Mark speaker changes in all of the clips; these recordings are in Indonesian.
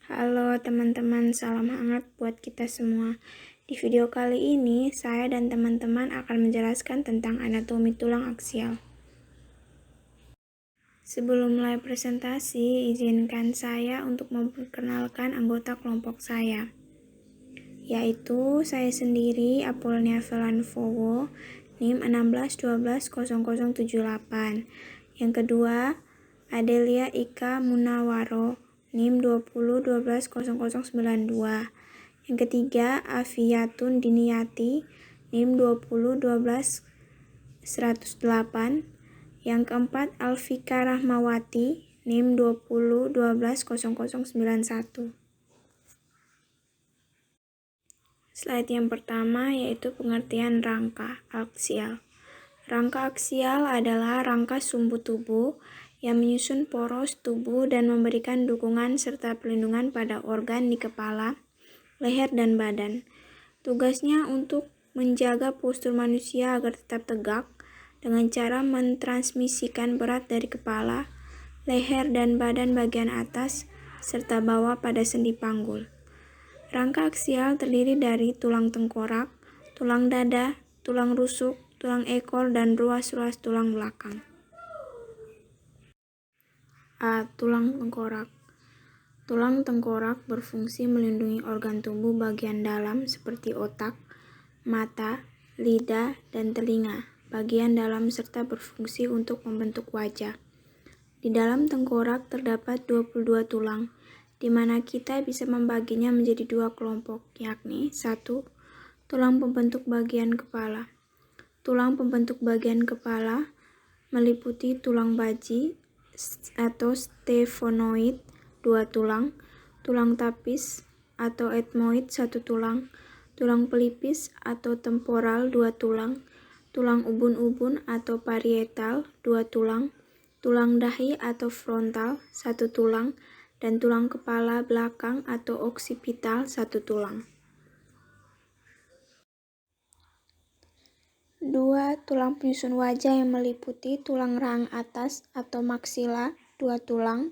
Speaker 1: Halo teman-teman, salam hangat buat kita semua. Di video kali ini, saya dan teman-teman akan menjelaskan tentang anatomi tulang aksial. Sebelum mulai presentasi, izinkan saya untuk memperkenalkan anggota kelompok saya, yaitu saya sendiri, Apollonia Velanfowo, NIM 16120078. Yang kedua, Adelia Ika Munawaro, NIM 20120092. Yang ketiga, Afiyatun Diniyati, NIM 2012108. Yang keempat, Alfika Rahmawati, NIM 20120091. Slide yang pertama yaitu pengertian rangka aksial. Rangka aksial adalah rangka sumbu tubuh yang menyusun poros tubuh dan memberikan dukungan serta perlindungan pada organ di kepala, leher, dan badan. Tugasnya untuk menjaga postur manusia agar tetap tegak dengan cara mentransmisikan berat dari kepala, leher, dan badan bagian atas serta bawah pada sendi panggul. Rangka aksial terdiri dari tulang tengkorak, tulang dada, tulang rusuk, tulang ekor, dan ruas-ruas tulang belakang. A. Tulang tengkorak. Tulang tengkorak berfungsi melindungi organ tubuh bagian dalam seperti otak, mata, lidah, dan telinga, bagian dalam serta berfungsi untuk membentuk wajah. Di dalam tengkorak terdapat 22 tulang, di mana kita bisa membaginya menjadi dua kelompok, yakni 1. Tulang pembentuk bagian kepala. Tulang pembentuk bagian kepala meliputi tulang baji atau stephenoid 2 tulang, tulang tapis atau ethmoid 1 tulang, tulang pelipis atau temporal 2 tulang, tulang ubun-ubun atau parietal 2 tulang, tulang dahi atau frontal 1 tulang, dan tulang kepala belakang atau oksipital 1 tulang. 2. Tulang penyusun wajah yang meliputi tulang rahang atas atau maksila 2 tulang,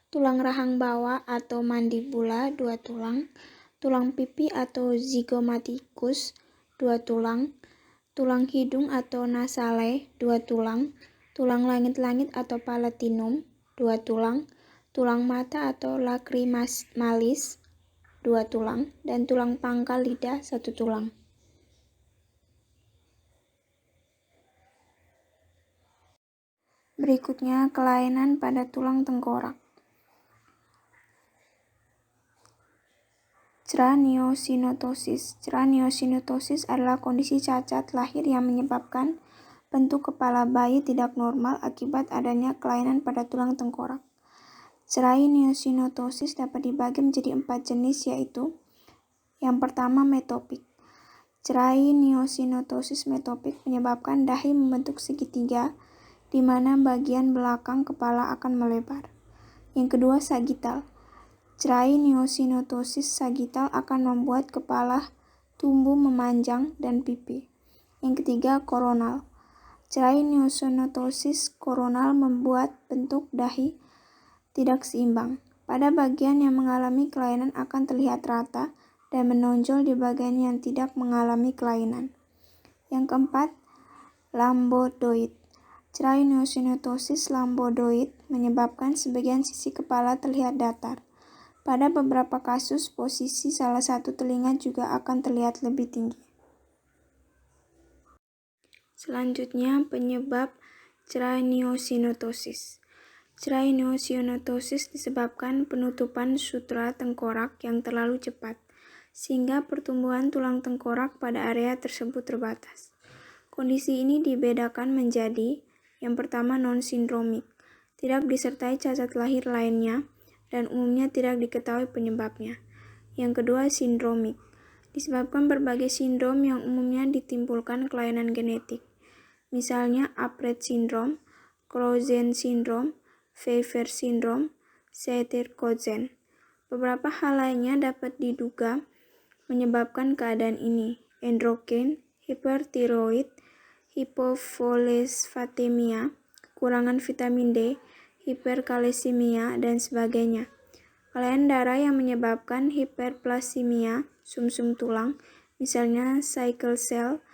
Speaker 1: tulang rahang bawah atau mandibula 2 tulang, tulang pipi atau zygomaticus 2 tulang, tulang hidung atau nasale 2 tulang, tulang langit-langit atau palatinum 2 tulang, tulang mata atau lacrimalis 2 tulang, dan tulang pangkal lidah 1 tulang. Berikutnya, kelainan pada tulang tengkorak. Craniosynostosis. Craniosynostosis adalah kondisi cacat lahir yang menyebabkan bentuk kepala bayi tidak normal akibat adanya kelainan pada tulang tengkorak. Craniosynostosis dapat dibagi menjadi 4 jenis, yaitu yang pertama, metopik. Craniosynostosis metopik menyebabkan dahi membentuk segitiga, di mana bagian belakang kepala akan melebar. Yang kedua, sagital. Craniosynostosis sagital akan membuat kepala tumbuh memanjang dan pipi. Yang ketiga, koronal. Craniosynostosis koronal membuat bentuk dahi tidak seimbang. Pada bagian yang mengalami kelainan akan terlihat rata dan menonjol di bagian yang tidak mengalami kelainan. Yang keempat, lamboidoid. Craniosynostosis lamboidoid menyebabkan sebagian sisi kepala terlihat datar. Pada beberapa kasus, posisi salah satu telinga juga akan terlihat lebih tinggi. Selanjutnya, penyebab craniosynostosis. Craniosynostosis disebabkan penutupan sutra tengkorak yang terlalu cepat, sehingga pertumbuhan tulang tengkorak pada area tersebut terbatas. Kondisi ini dibedakan menjadi yang pertama, non-sindromik, tidak disertai cacat lahir lainnya, dan umumnya tidak diketahui penyebabnya. Yang kedua, sindromik, disebabkan berbagai sindrom yang umumnya ditimbulkan kelainan genetik, misalnya Apert syndrome, Clausen syndrome, Pfeiffer syndrome, Seter-Kotzen. Beberapa hal lainnya dapat diduga menyebabkan keadaan ini, endokrin, hipertiroid, hipofosfatemia, kekurangan vitamin D, hiperkalsemia, dan sebagainya. Kelainan darah yang menyebabkan hiperplasimia sumsum tulang, misalnya sickle cell,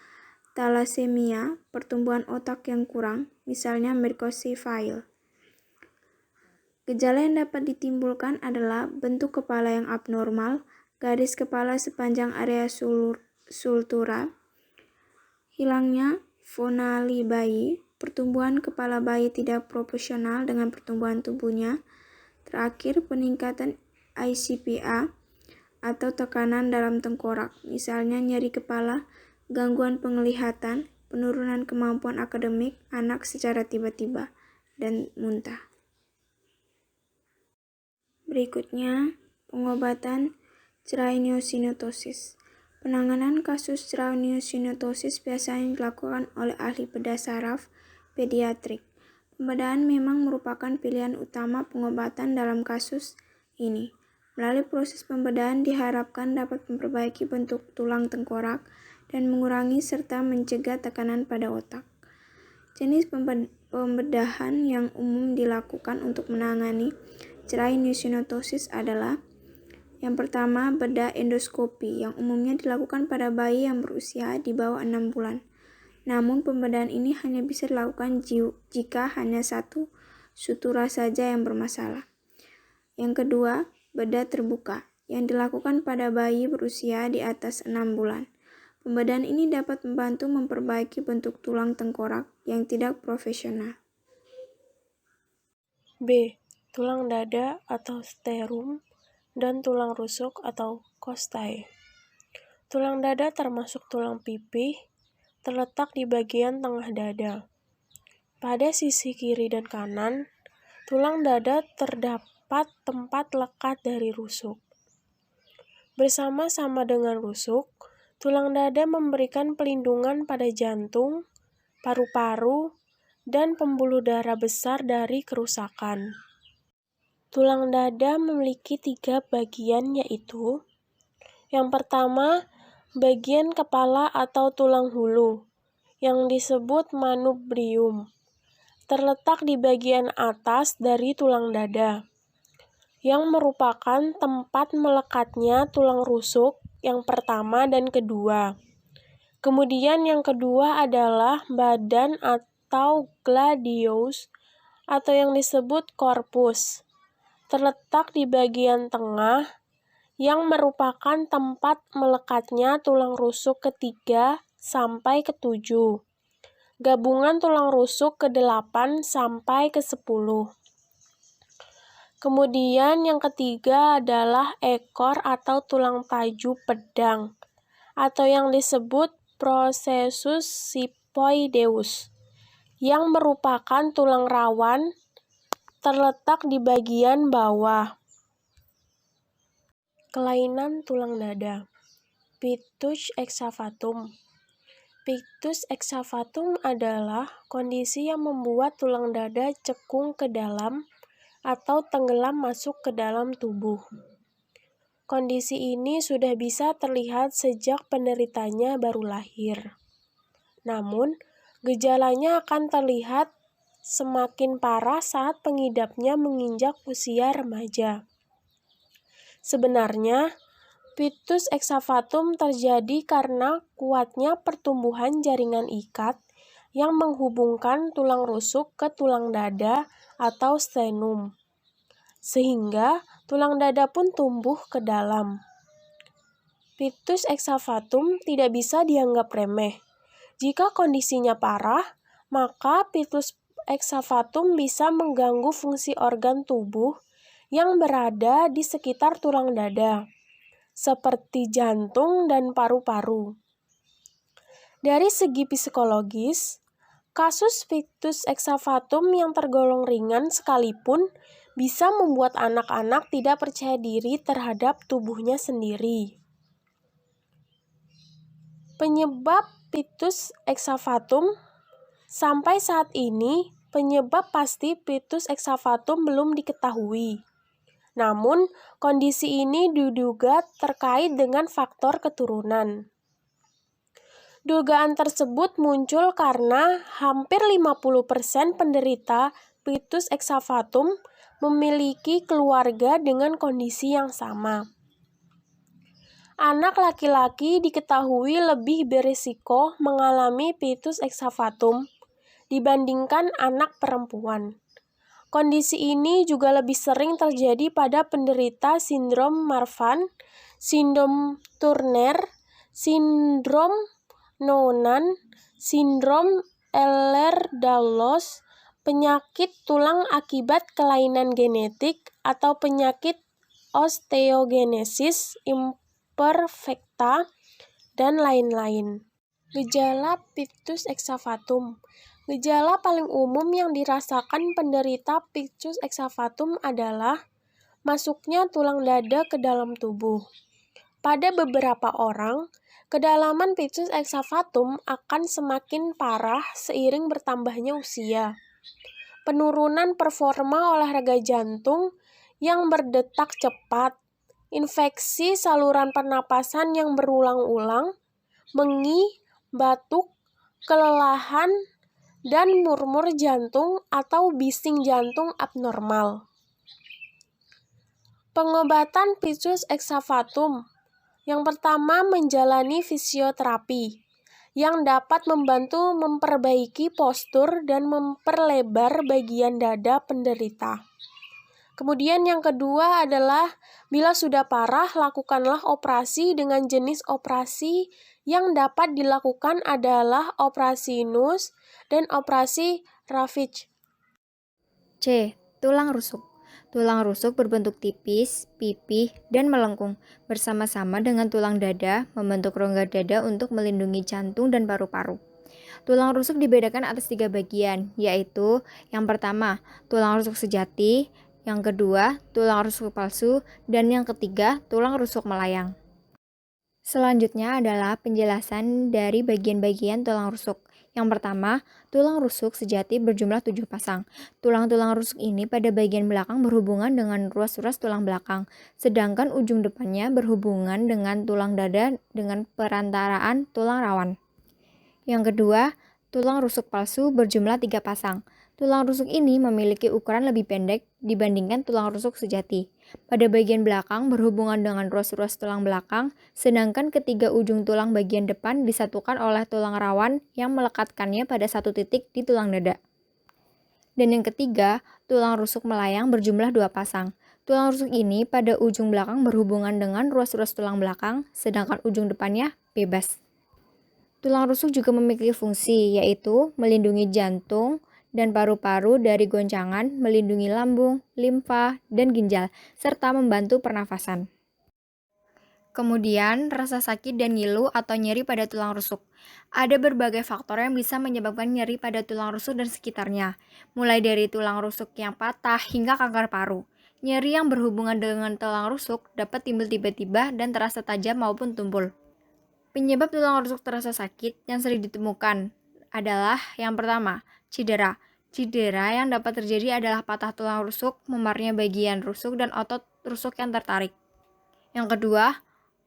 Speaker 1: thalassemia, pertumbuhan otak yang kurang, misalnya microcephaly. Gejala yang dapat ditimbulkan adalah bentuk kepala yang abnormal, garis kepala sepanjang area sultura, hilangnya fonali bayi, pertumbuhan kepala bayi tidak proporsional dengan pertumbuhan tubuhnya, terakhir peningkatan ICPA atau tekanan dalam tengkorak, misalnya nyeri kepala, gangguan penglihatan, penurunan kemampuan akademik anak secara tiba-tiba, dan muntah. Berikutnya, pengobatan craniosynostosis. Penanganan kasus craniosynostosis biasanya dilakukan oleh ahli bedah saraf pediatrik. Pembedahan memang merupakan pilihan utama pengobatan dalam kasus ini. Melalui proses pembedahan diharapkan dapat memperbaiki bentuk tulang tengkorak dan mengurangi serta mencegah tekanan pada otak. Jenis pembedahan yang umum dilakukan untuk menangani craniosynostosis adalah: yang pertama, bedah endoskopi yang umumnya dilakukan pada bayi yang berusia di bawah 6 bulan. Namun pembedahan ini hanya bisa dilakukan jika hanya satu sutura saja yang bermasalah. Yang kedua, bedah terbuka yang dilakukan pada bayi berusia di atas 6 bulan. Pembedahan ini dapat membantu memperbaiki bentuk tulang tengkorak yang tidak profesional.
Speaker 2: B. Tulang dada atau sternum dan tulang rusuk atau costae. Tulang dada termasuk tulang pipih, terletak di bagian tengah dada. Pada sisi kiri dan kanan, tulang dada terdapat tempat lekat dari rusuk. Bersama-sama dengan rusuk, tulang dada memberikan pelindungan pada jantung, paru-paru, dan pembuluh darah besar dari kerusakan. Tulang dada memiliki 3 bagian, yaitu: yang pertama, bagian kepala atau tulang hulu, yang disebut manubrium, terletak di bagian atas dari tulang dada, yang merupakan tempat melekatnya tulang rusuk yang pertama dan kedua. Kemudian yang kedua adalah badan atau gladius, atau yang disebut corpus, terletak di bagian tengah, yang merupakan tempat melekatnya tulang rusuk ketiga sampai ke-7, gabungan tulang rusuk ke-8 sampai ke-10. Kemudian yang ketiga adalah ekor atau tulang taju pedang, atau yang disebut processus siphoideus, yang merupakan tulang rawan, terletak di bagian bawah. Kelainan tulang dada. Pictus excavatum. Pictus excavatum adalah kondisi yang membuat tulang dada cekung ke dalam atau tenggelam masuk ke dalam tubuh. Kondisi ini sudah bisa terlihat sejak penderitanya baru lahir. Namun, gejalanya akan terlihat semakin parah saat pengidapnya menginjak usia remaja. Sebenarnya, pictus excavatum terjadi karena kuatnya pertumbuhan jaringan ikat yang menghubungkan tulang rusuk ke tulang dada atau sternum, sehingga tulang dada pun tumbuh ke dalam. Pictus excavatum tidak bisa dianggap remeh. Jika kondisinya parah, maka pictus excavatum bisa mengganggu fungsi organ tubuh yang berada di sekitar tulang dada, seperti jantung dan paru-paru. Dari segi psikologis, kasus pictus excavatum yang tergolong ringan sekalipun bisa membuat anak-anak tidak percaya diri terhadap tubuhnya sendiri. Penyebab pictus excavatum. Sampai saat ini, penyebab pasti pictus excavatum belum diketahui. Namun, kondisi ini diduga terkait dengan faktor keturunan. Dugaan tersebut muncul karena hampir 50% penderita pictus excavatum memiliki keluarga dengan kondisi yang sama. Anak laki-laki diketahui lebih berisiko mengalami pitus excavatum dibandingkan anak perempuan. Kondisi ini juga lebih sering terjadi pada penderita sindrom Marfan, sindrom Turner, sindrom Noonan, sindrom Ehlers-Danlos, penyakit tulang akibat kelainan genetik atau penyakit osteogenesis imperfecta, dan lain-lain. Gejala pitus excavatum. Gejala paling umum yang dirasakan penderita pitus excavatum adalah masuknya tulang dada ke dalam tubuh. Pada beberapa orang, kedalaman pitus excavatum akan semakin parah seiring bertambahnya usia. Penurunan performa olahraga jantung yang berdetak cepat, infeksi saluran pernapasan yang berulang-ulang, mengi, batuk, kelelahan, dan murmur jantung atau bising jantung abnormal. Pengobatan pitus excavatum. Yang pertama, menjalani fisioterapi yang dapat membantu memperbaiki postur dan memperlebar bagian dada penderita. Kemudian yang kedua adalah bila sudah parah, lakukanlah operasi dengan jenis operasi yang dapat dilakukan adalah operasi Nuss dan operasi Ravitch.
Speaker 3: C. Tulang rusuk. Tulang rusuk berbentuk tipis, pipih, dan melengkung bersama-sama dengan tulang dada membentuk rongga dada untuk melindungi jantung dan paru-paru. Tulang rusuk dibedakan atas 3 bagian, yaitu yang pertama, tulang rusuk sejati, yang kedua, tulang rusuk palsu, dan yang ketiga, tulang rusuk melayang. Selanjutnya adalah penjelasan dari bagian-bagian tulang rusuk. Yang pertama, tulang rusuk sejati berjumlah 7 pasang. Tulang-tulang rusuk ini pada bagian belakang berhubungan dengan ruas-ruas tulang belakang, sedangkan ujung depannya berhubungan dengan tulang dada dengan perantaraan tulang rawan. Yang kedua, tulang rusuk palsu berjumlah 3 pasang. Tulang rusuk ini memiliki ukuran lebih pendek dibandingkan tulang rusuk sejati. Pada bagian belakang berhubungan dengan ruas-ruas tulang belakang, sedangkan ketiga ujung tulang bagian depan disatukan oleh tulang rawan yang melekatkannya pada satu titik di tulang dada. Dan yang ketiga, tulang rusuk melayang berjumlah 2 pasang. Tulang rusuk ini pada ujung belakang berhubungan dengan ruas-ruas tulang belakang, sedangkan ujung depannya bebas. Tulang rusuk juga memiliki fungsi, yaitu melindungi jantung dan paru-paru dari goncangan, melindungi lambung, limfa, dan ginjal, serta membantu pernafasan. Kemudian, rasa sakit dan ngilu atau nyeri pada tulang rusuk. Ada berbagai faktor yang bisa menyebabkan nyeri pada tulang rusuk dan sekitarnya, mulai dari tulang rusuk yang patah hingga kanker paru. Nyeri yang berhubungan dengan tulang rusuk dapat timbul tiba-tiba dan terasa tajam maupun tumpul. Penyebab tulang rusuk terasa sakit yang sering ditemukan adalah yang pertama, cedera. Cedera yang dapat terjadi adalah patah tulang rusuk, memarnya bagian rusuk, dan otot rusuk yang tertarik. Yang kedua,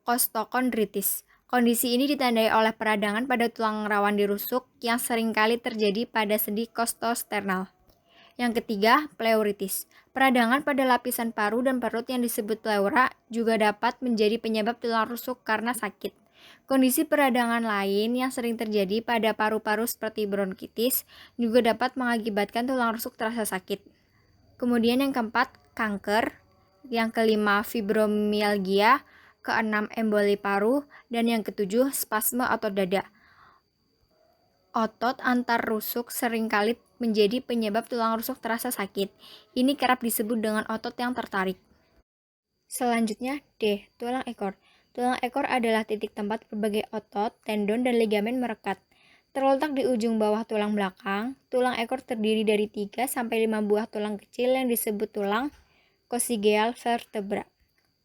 Speaker 3: kostokondritis. Kondisi ini ditandai oleh peradangan pada tulang rawan di rusuk yang seringkali terjadi pada sendi kostosternal. Yang ketiga, pleuritis. Peradangan pada lapisan paru dan perut yang disebut pleura juga dapat menjadi penyebab tulang rusuk karena sakit. Kondisi peradangan lain yang sering terjadi pada paru-paru seperti bronkitis juga dapat mengakibatkan tulang rusuk terasa sakit. Kemudian yang keempat, kanker. Yang kelima, fibromialgia. Keenam, emboli paru. Dan yang ketujuh, spasme otot dada. Otot antar rusuk seringkali menjadi penyebab tulang rusuk terasa sakit. Ini kerap disebut dengan otot yang tertarik. Selanjutnya, D. Tulang ekor. Tulang ekor adalah titik tempat berbagai otot, tendon, dan ligamen merekat. Terletak di ujung bawah tulang belakang, tulang ekor terdiri dari 3-5 buah tulang kecil yang disebut tulang coccygeal vertebra.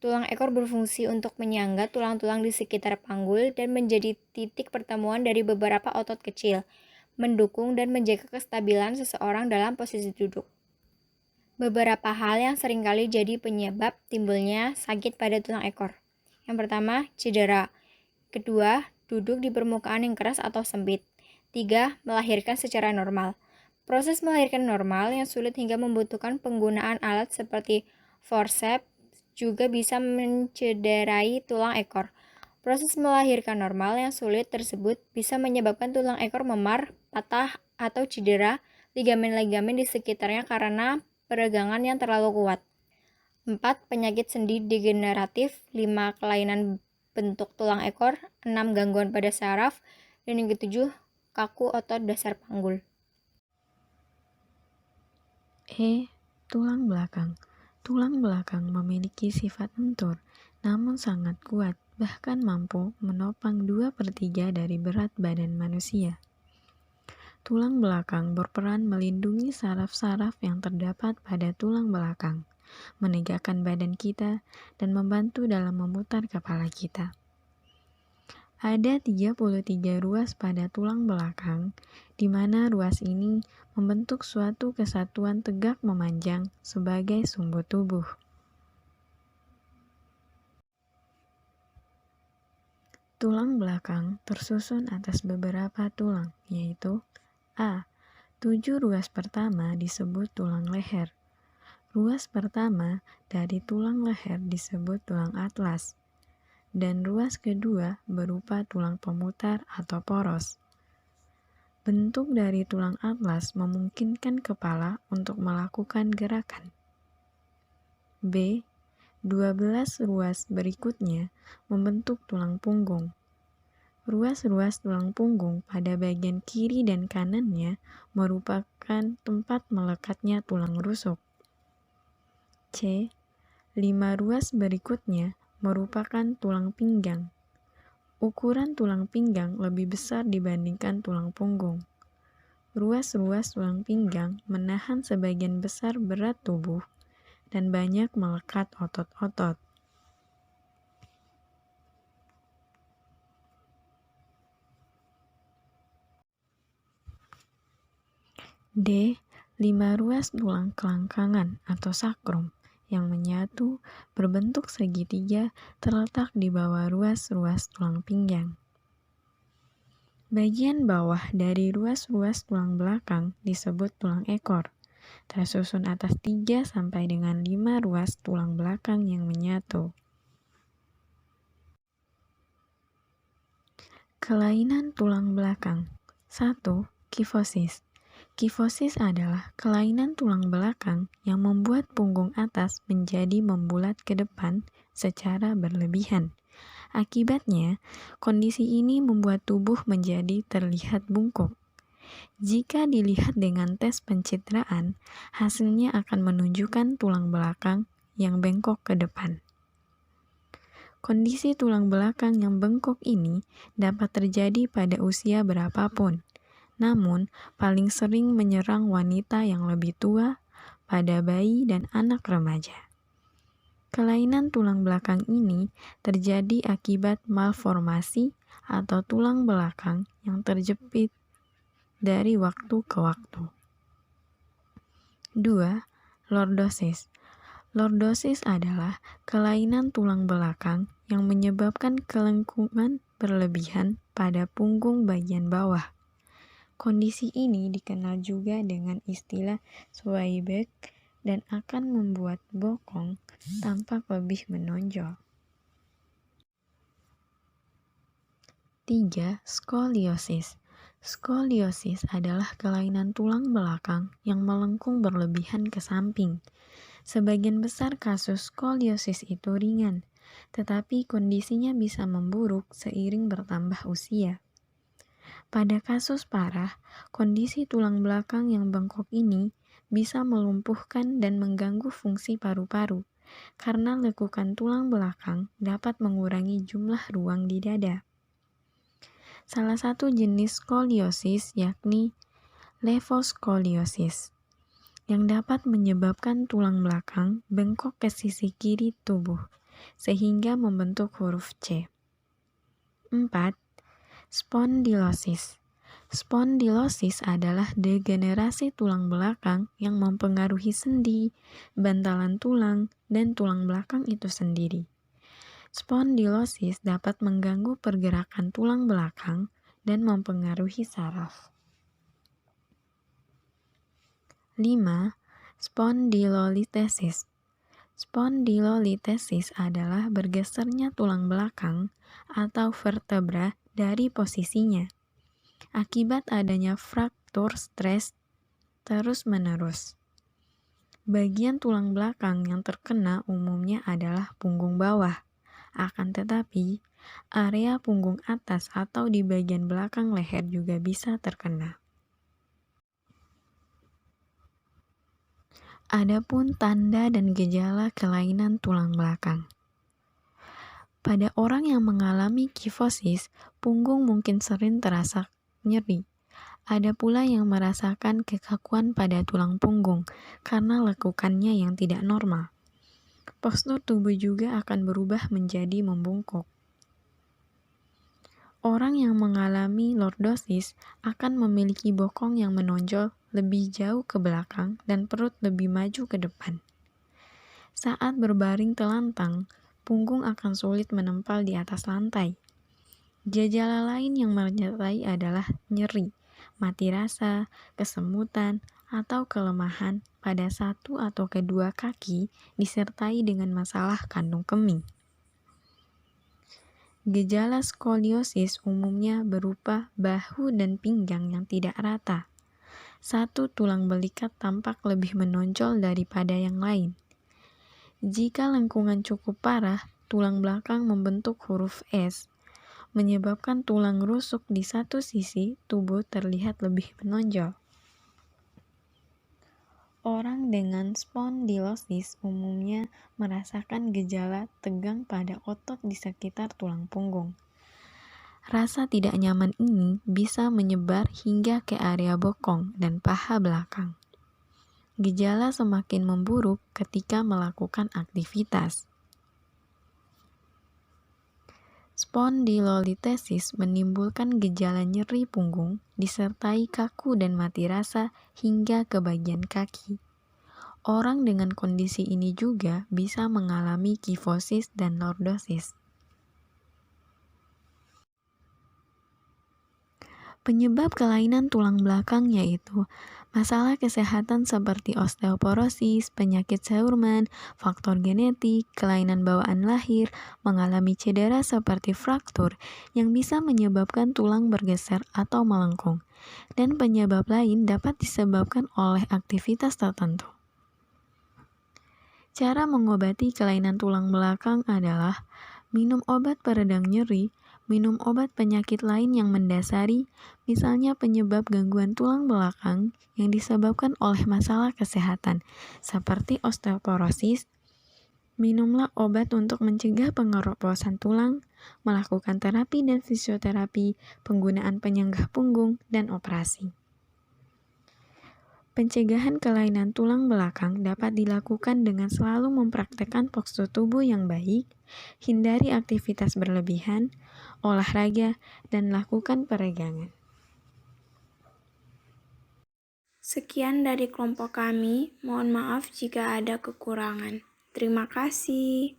Speaker 3: Tulang ekor berfungsi untuk menyangga tulang-tulang di sekitar panggul dan menjadi titik pertemuan dari beberapa otot kecil, mendukung dan menjaga kestabilan seseorang dalam posisi duduk. Beberapa hal yang seringkali jadi penyebab timbulnya sakit pada tulang ekor. Yang pertama, cedera. Kedua, duduk di permukaan yang keras atau sempit. 3. Melahirkan secara normal. Proses melahirkan normal yang sulit hingga membutuhkan penggunaan alat seperti forceps juga bisa mencederai tulang ekor. Proses melahirkan normal yang sulit tersebut bisa menyebabkan tulang ekor memar, patah, atau cedera ligamen-ligamen di sekitarnya karena peregangan yang terlalu kuat. 4. Penyakit sendi degeneratif. 5. Kelainan bentuk tulang ekor. 6. Gangguan pada saraf. Dan yang ketujuh, kaku otot dasar panggul.
Speaker 4: Tulang belakang. Tulang belakang memiliki sifat lentur, namun sangat kuat, bahkan mampu menopang 2/3 dari berat badan manusia. Tulang belakang berperan melindungi saraf-saraf yang terdapat pada tulang belakang, menegakkan badan kita, dan membantu dalam memutar kepala kita. Ada 33 ruas pada tulang belakang, di mana ruas ini membentuk suatu kesatuan tegak memanjang sebagai sumbu tubuh. Tulang belakang tersusun atas beberapa tulang, yaitu A. 7 ruas pertama disebut tulang leher. Ruas pertama dari tulang leher disebut tulang atlas. Dan ruas kedua berupa tulang pemutar atau poros. Bentuk dari tulang atlas memungkinkan kepala untuk melakukan gerakan. B. 12 ruas berikutnya membentuk tulang punggung. Ruas-ruas tulang punggung pada bagian kiri dan kanannya merupakan tempat melekatnya tulang rusuk. C. 5 ruas berikutnya merupakan tulang pinggang. Ukuran tulang pinggang lebih besar dibandingkan tulang punggung. Ruas-ruas tulang pinggang menahan sebagian besar berat tubuh dan banyak melekat otot-otot. D. 5 ruas tulang kelangkangan atau sakrum yang menyatu berbentuk segitiga terletak di bawah ruas-ruas tulang pinggang. Bagian bawah dari ruas-ruas tulang belakang disebut tulang ekor, tersusun atas 3 sampai dengan 5 ruas tulang belakang yang menyatu. Kelainan tulang belakang. 1. Kifosis. Kifosis adalah kelainan tulang belakang yang membuat punggung atas menjadi membulat ke depan secara berlebihan. Akibatnya, kondisi ini membuat tubuh menjadi terlihat bungkuk. Jika dilihat dengan tes pencitraan, hasilnya akan menunjukkan tulang belakang yang bengkok ke depan. Kondisi tulang belakang yang bengkok ini dapat terjadi pada usia berapapun. Namun, paling sering menyerang wanita yang lebih tua, pada bayi dan anak remaja. Kelainan tulang belakang ini terjadi akibat malformasi atau tulang belakang yang terjepit dari waktu ke waktu. 2. Lordosis. Lordosis adalah kelainan tulang belakang yang menyebabkan kelengkungan berlebihan pada punggung bagian bawah. Kondisi ini dikenal juga dengan istilah swayback dan akan membuat bokong tampak lebih menonjol. 3. Skoliosis. Skoliosis adalah kelainan tulang belakang yang melengkung berlebihan ke samping. Sebagian besar kasus skoliosis itu ringan, tetapi kondisinya bisa memburuk seiring bertambah usia. Pada kasus parah, kondisi tulang belakang yang bengkok ini bisa melumpuhkan dan mengganggu fungsi paru-paru, karena lekukan tulang belakang dapat mengurangi jumlah ruang di dada. Salah satu jenis skoliosis yakni levoskoliosis, yang dapat menyebabkan tulang belakang bengkok ke sisi kiri tubuh, sehingga membentuk huruf C. 4. Spondilosis. Spondilosis adalah degenerasi tulang belakang yang mempengaruhi sendi, bantalan tulang, dan tulang belakang itu sendiri. Spondilosis dapat mengganggu pergerakan tulang belakang dan mempengaruhi saraf. 5. Spondylolitesis. Spondylolitesis adalah bergesernya tulang belakang atau vertebra dari posisinya akibat adanya fraktur stres terus-menerus. Bagian tulang belakang yang terkena umumnya adalah punggung bawah. Akan tetapi, area punggung atas atau di bagian belakang leher juga bisa terkena. Adapun tanda dan gejala kelainan tulang belakang. Pada orang yang mengalami kifosis, punggung mungkin sering terasa nyeri. Ada pula yang merasakan kekakuan pada tulang punggung karena lekukannya yang tidak normal. Postur tubuh juga akan berubah menjadi membungkuk. Orang yang mengalami lordosis akan memiliki bokong yang menonjol lebih jauh ke belakang dan perut lebih maju ke depan. Saat berbaring telantang, punggung akan sulit menempel di atas lantai. Gejala lain yang menyertai adalah nyeri, mati rasa, kesemutan, atau kelemahan pada satu atau kedua kaki disertai dengan masalah kandung kemih. Gejala skoliosis umumnya berupa bahu dan pinggang yang tidak rata. Satu tulang belikat tampak lebih menonjol daripada yang lain. Jika lengkungan cukup parah, tulang belakang membentuk huruf S, menyebabkan tulang rusuk di satu sisi tubuh terlihat lebih menonjol. Orang dengan spondylosis umumnya merasakan gejala tegang pada otot di sekitar tulang punggung. Rasa tidak nyaman ini bisa menyebar hingga ke area bokong dan paha belakang. Gejala semakin memburuk ketika melakukan aktivitas. Spondylolitesis menimbulkan gejala nyeri punggung disertai kaku dan mati rasa hingga ke bagian kaki. Orang dengan kondisi ini juga bisa mengalami kifosis dan lordosis. Penyebab kelainan tulang belakang yaitu masalah kesehatan seperti osteoporosis, penyakit Scheuermann, faktor genetik, kelainan bawaan lahir, mengalami cedera seperti fraktur yang bisa menyebabkan tulang bergeser atau melengkung, dan penyebab lain dapat disebabkan oleh aktivitas tertentu. Cara mengobati kelainan tulang belakang adalah minum obat peredam nyeri, minum obat penyakit lain yang mendasari, misalnya penyebab gangguan tulang belakang yang disebabkan oleh masalah kesehatan, seperti osteoporosis. Minumlah obat untuk mencegah pengeroposan tulang, melakukan terapi dan fisioterapi, penggunaan penyanggah punggung, dan operasi. Pencegahan kelainan tulang belakang dapat dilakukan dengan selalu mempraktekkan postur tubuh yang baik, hindari aktivitas berlebihan, olahraga, dan lakukan peregangan.
Speaker 1: Sekian dari kelompok kami, mohon maaf jika ada kekurangan. Terima kasih.